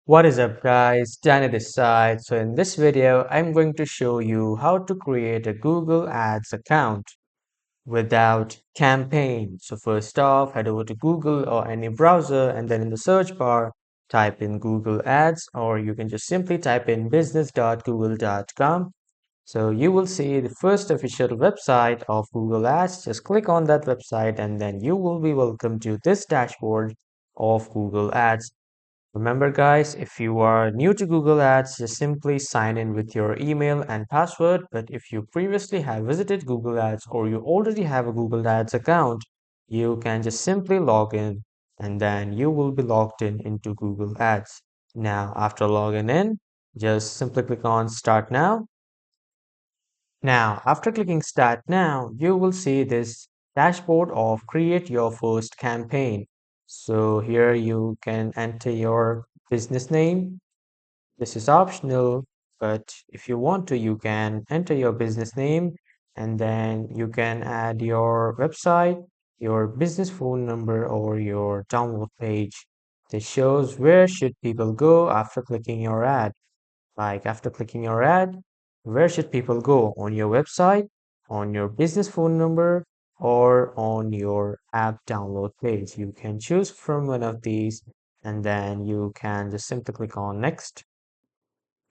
What is up guys, Danny this side. So in this video, I'm going to show you how to create a Google Ads account without campaign. So first off, head over to Google or any browser and then in the search bar, type in Google Ads or you can just simply type in business.google.com. So you will see the first official website of Google Ads. Just click on that website and then you will be welcome to this dashboard of Google Ads. Remember guys, if you are new to Google Ads, just simply sign in with your email and password. But if you previously have visited Google Ads or you already have a Google Ads account, you can just simply log in and then you will be logged in into Google Ads. Now, after logging in, just simply click on Start Now. Now, after clicking Start Now, you will see this dashboard of Create Your First Campaign. So here you can enter your business name. This is optional, but if you want to, you can enter your business name and then you can add your website, your business phone number, or your download page. This shows where should people go after clicking your ad. Like after clicking your ad, where should people go? On your website, on your business phone number, or on your app download page? You can choose from one of these and then you can just simply click on next.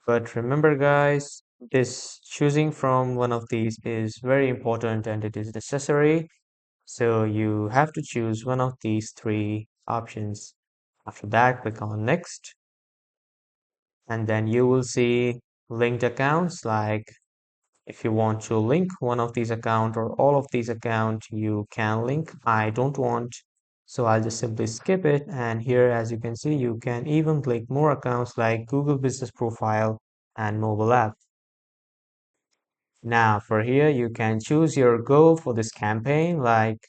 But remember, guys, this choosing from one of these is very important and it is necessary. So you have to choose one of these three options. After that, click on next and then you will see linked accounts. Like if you want to link one of these account or all of these account, you can link. I don't want, so I'll just simply skip it. And here, as you can see, you can even click more accounts like Google Business Profile and mobile app. Now for here, you can choose your goal for this campaign. Like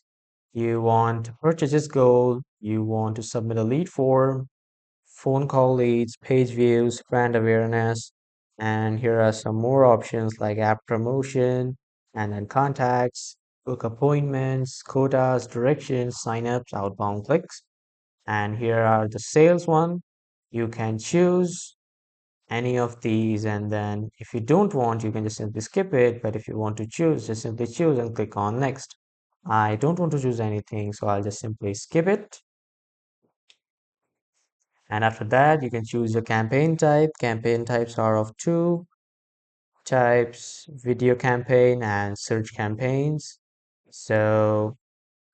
you want purchases goal, you want to submit a lead form, phone call leads, page views, brand awareness, and here are some more options like app promotion, and then contacts, book appointments, quotas, directions, signups, outbound clicks. And here are the sales one. You can choose any of these, and then if you don't want, you can just simply skip it. But if you want to choose, just simply choose and click on next. I don't want to choose anything, so I'll just simply skip it. And after that, you can choose your campaign type. Campaign types are of two types, video campaign and search campaigns. So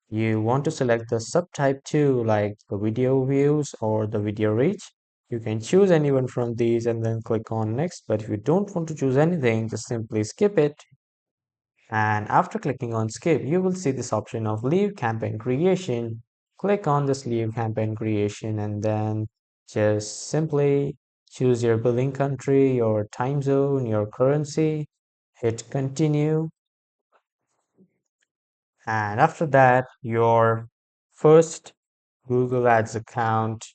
you want to select the subtype 2, like the video views or the video reach. You can choose anyone from these and then click on next. But if you don't want to choose anything, just simply skip it. And after clicking on skip, you will see this option of leave campaign creation. Click on this leave campaign creation and then just simply choose your billing country, your time zone, your currency, hit continue. And after that, your first Google Ads account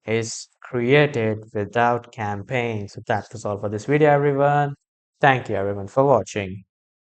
is created without campaign. So that was all for this video, everyone. Thank you, everyone, for watching.